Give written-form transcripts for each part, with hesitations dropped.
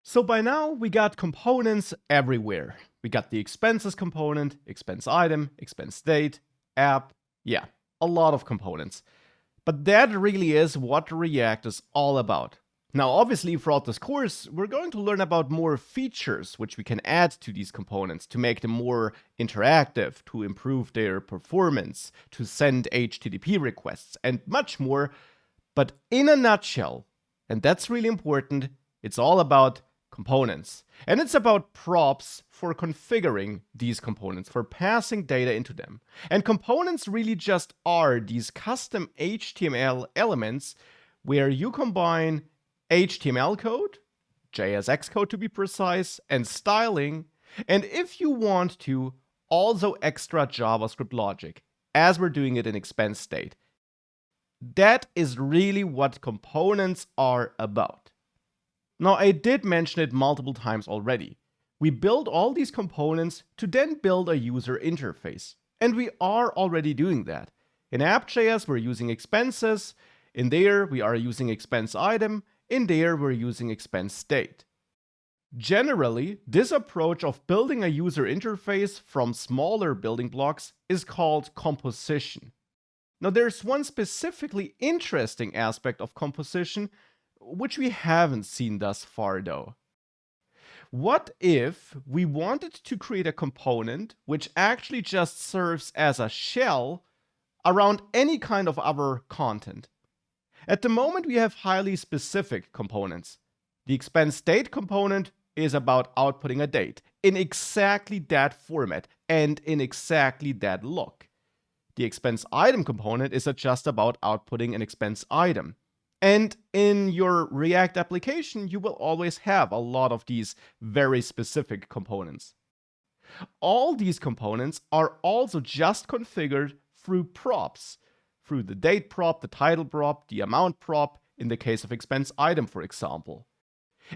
So by now, we got components everywhere. We got the expenses component, expense item, expense date, app, yeah, a lot of components. But that really is what React is all about. Now, obviously, throughout this course, we're going to learn about more features which we can add to these components to make them more interactive, to improve their performance, to send HTTP requests, and much more. But in a nutshell, and that's really important, it's all about components. And it's about props for configuring these components, for passing data into them. And components really just are these custom HTML elements where you combine HTML code, JSX code to be precise, and styling, and if you want to, also extra JavaScript logic, as we're doing it in ExpenseDate. That is really what components are about. Now, I did mention it multiple times already. We build all these components to then build a user interface. And we are already doing that. In app.js, we're using expenses. In there, we are using expense item. In there, we're using expense date. Generally, this approach of building a user interface from smaller building blocks is called composition. Now, there's one specifically interesting aspect of composition which we haven't seen thus far though. What if we wanted to create a component which actually just serves as a shell around any kind of other content? At the moment, we have highly specific components. The expense date component is about outputting a date in exactly that format and in exactly that look. The expense item component is just about outputting an expense item. And in your React application, you will always have a lot of these very specific components. All these components are also just configured through props, through the date prop, the title prop, the amount prop, in the case of expense item, for example.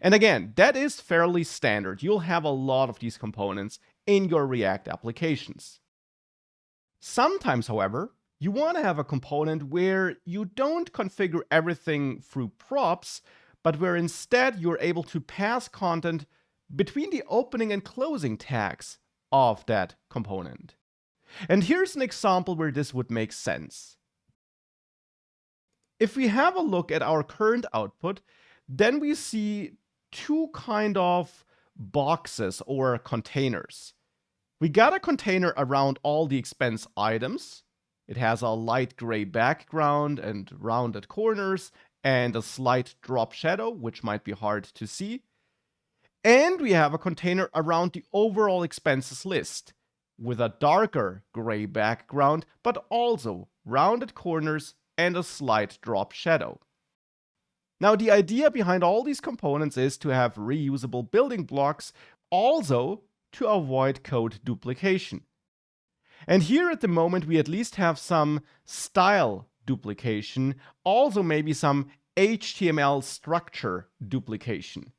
And again, that is fairly standard. You'll have a lot of these components in your React applications. Sometimes, however, you want to have a component where you don't configure everything through props, but where instead you're able to pass content between the opening and closing tags of that component. And here's an example where this would make sense. If we have a look at our current output, then we see two kind of boxes or containers. We got a container around all the expense items. It has a light gray background and rounded corners and a slight drop shadow, which might be hard to see. And we have a container around the overall expenses list with a darker gray background, but also rounded corners and a slight drop shadow. Now, the idea behind all these components is to have reusable building blocks, also to avoid code duplication. And here at the moment, we at least have some style duplication, also maybe some HTML structure duplication.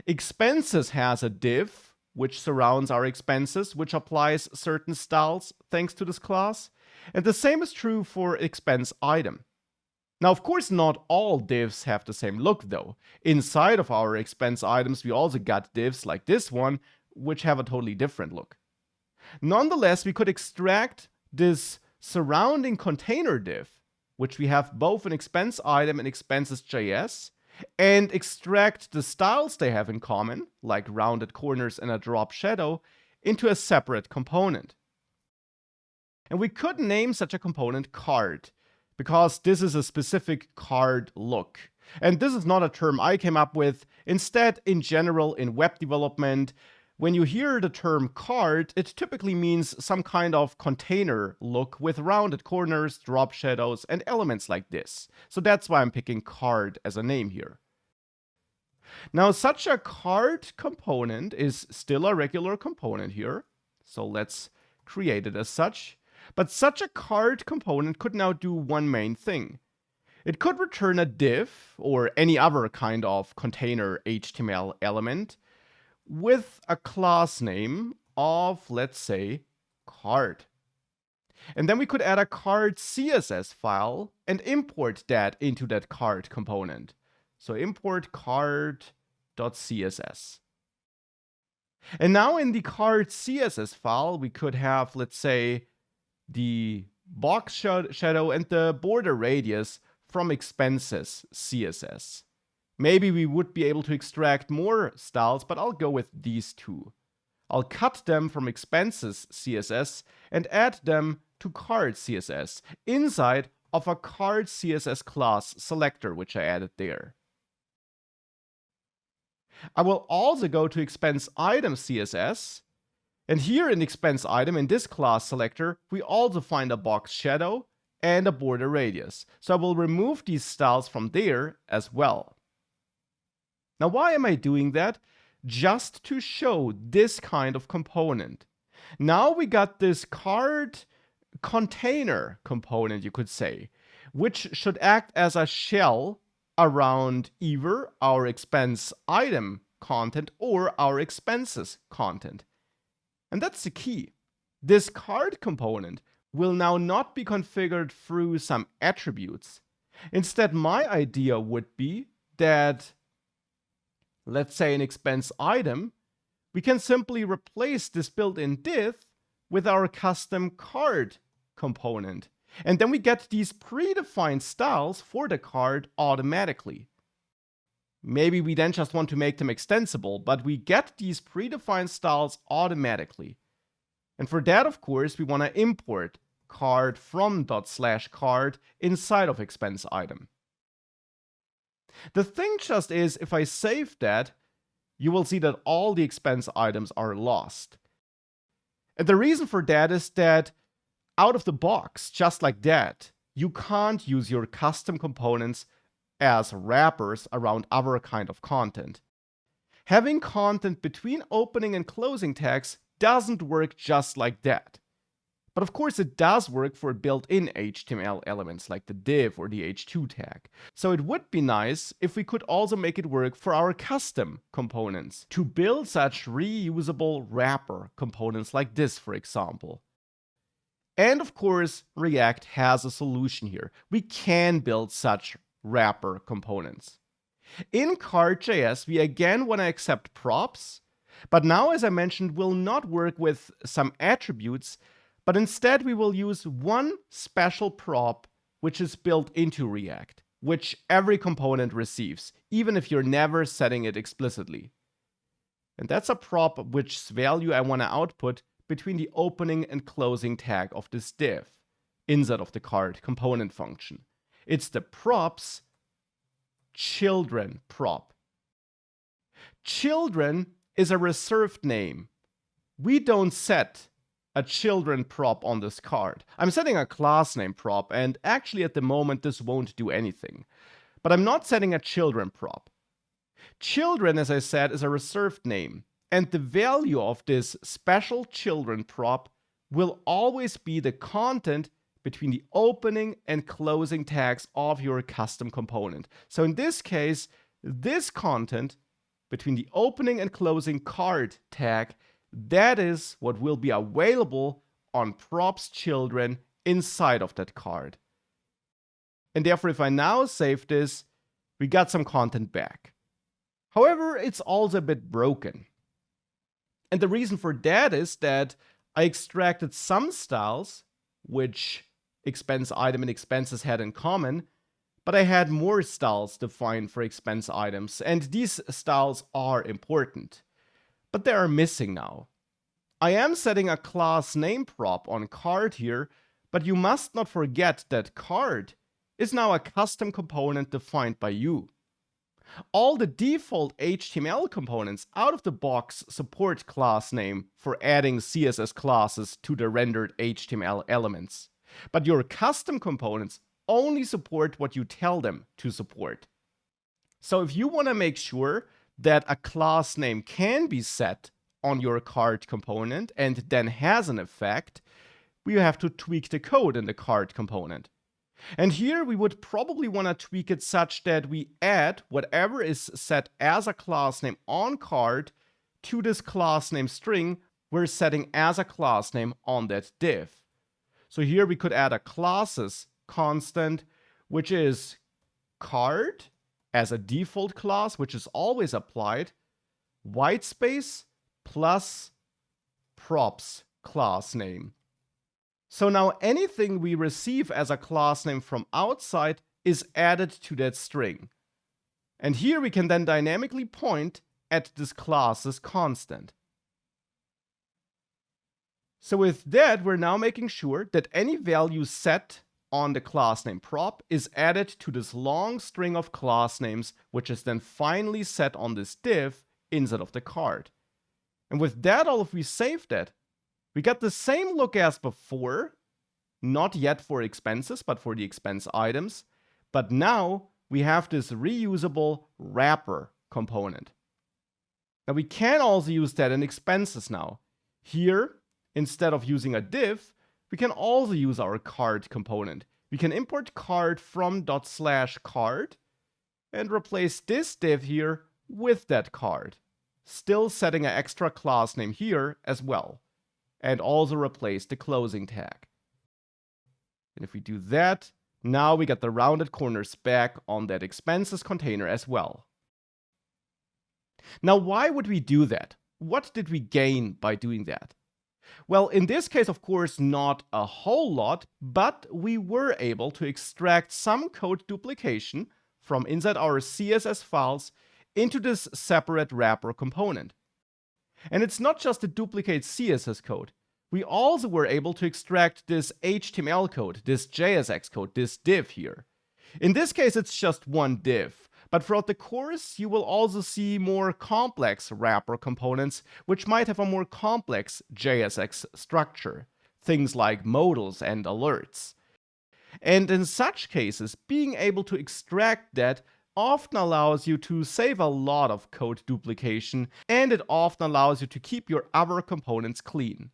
Expenses has a div which surrounds our expenses, which applies certain styles thanks to this class. And the same is true for expense item. Now, of course, not all divs have the same look though. Inside of our expense items, we also got divs like this one, which have a totally different look. Nonetheless, we could extract this surrounding container div, which we have both in expense item and expenses.js, and extract the styles they have in common, like rounded corners and a drop shadow, into a separate component. And we could name such a component card, because this is a specific card look. And this is not a term I came up with. Instead, in general, in web development, when you hear the term card, it typically means some kind of container look with rounded corners, drop shadows, and elements like this. So that's why I'm picking card as a name here. Now, such a card component is still a regular component here. So let's create it as such. But such a card component could now do one main thing. It could return a div or any other kind of container HTML element with a class name of, let's say, card. And then we could add a card CSS file and import that into that card component. So import card card.css. And now in the card CSS file, we could have, let's say, the box shadow and the border radius from expenses CSS. Maybe we would be able to extract more styles, but I'll go with these two. I'll cut them from expenses CSS and add them to card CSS inside of a card CSS class selector, which I added there. I will also go to expense item CSS, and here in expense item in this class selector, we also find a box shadow and a border radius. So I will remove these styles from there as well. Now, why am I doing that? Just to show this kind of component. Now we got this card container component, you could say, which should act as a shell around either our expense item content or our expenses content. And that's the key. This card component will now not be configured through some attributes. Instead, my idea would be that, let's say in expense item, we can simply replace this built-in div with our custom card component. And then we get these predefined styles for the card automatically. Maybe we then just want to make them extensible, but we get these predefined styles automatically. And for that, of course, we want to import card from ./card inside of expense item. The thing just is, if I save that, you will see that all the expense items are lost. And the reason for that is that out of the box, just like that, you can't use your custom components as wrappers around other kind of content. Having content between opening and closing tags doesn't work just like that. But of course it does work for built-in HTML elements like the div or the h2 tag. So it would be nice if we could also make it work for our custom components to build such reusable wrapper components like this, for example. And of course, React has a solution here. We can build such wrapper components. In card.js, we again want to accept props, but now, as I mentioned, we'll not work with some attributes, but instead we will use one special prop which is built into React, which every component receives, even if you're never setting it explicitly. And that's a prop which value I want to output between the opening and closing tag of this div inside of the card component function. It's the props children prop. Children is a reserved name. We don't set a children prop on this card. I'm setting a class name prop, and actually at the moment this won't do anything. But I'm not setting a children prop. Children, as I said, is a reserved name, and the value of this special children prop will always be the content between the opening and closing tags of your custom component. So in this case, this content between the opening and closing card tag, that is what will be available on props children inside of that card. And therefore, if I now save this, we got some content back. However, it's also a bit broken. And the reason for that is that I extracted some styles, which expense item and expenses had in common, but I had more styles defined for expense items, and these styles are important. But they are missing now. I am setting a class name prop on card here, but you must not forget that card is now a custom component defined by you. All the default HTML components out of the box support class name for adding CSS classes to the rendered HTML elements. But your custom components only support what you tell them to support. So if you want to make sure that a class name can be set on your card component and then has an effect, we have to tweak the code in the card component. And here we would probably want to tweak it such that we add whatever is set as a class name on card to this class name string we're setting as a class name on that div. So here we could add a classes constant, which is card as a default class, which is always applied, whitespace plus props class name. So now anything we receive as a class name from outside is added to that string. And here we can then dynamically point at this class's constant. So with that, we're now making sure that any value set on the class name prop is added to this long string of class names, which is then finally set on this div inside of the card. And with that, if we save that, we got the same look as before, not yet for expenses, but for the expense items. But now we have this reusable wrapper component. Now we can also use that in expenses now. Here, instead of using a div, we can also use our card component. We can import card from ./card and replace this div here with that card, still setting an extra class name here as well, and also replace the closing tag. And if we do that, now we get the rounded corners back on that expenses container as well. Now, why would we do that? What did we gain by doing that? Well, in this case, of course, not a whole lot, but we were able to extract some code duplication from inside our CSS files into this separate wrapper component. And it's not just a duplicate CSS code. We also were able to extract this HTML code, this JSX code, this div here. In this case, it's just one div. But throughout the course, you will also see more complex wrapper components, which might have a more complex JSX structure. Things like modals and alerts. And in such cases, being able to extract that often allows you to save a lot of code duplication, and it often allows you to keep your other components clean.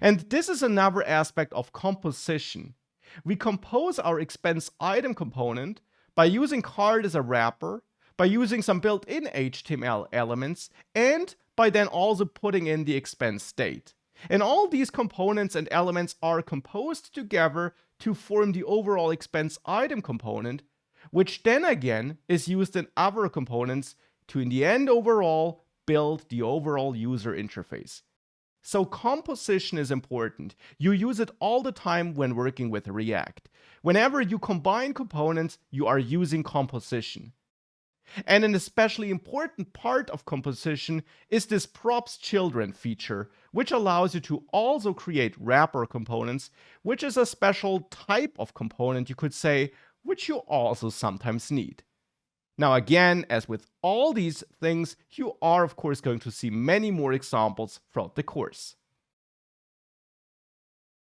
And this is another aspect of composition. We compose our expense item component by using card as a wrapper, by using some built-in HTML elements, and by then also putting in the expense state. And all these components and elements are composed together to form the overall expense item component, which then again is used in other components to in the end overall build the overall user interface. So composition is important. You use it all the time when working with React. Whenever you combine components, you are using composition. And an especially important part of composition is this props children feature, which allows you to also create wrapper components, which is a special type of component, you could say, which you also sometimes need. Now again, as with all these things, you are of course going to see many more examples throughout the course.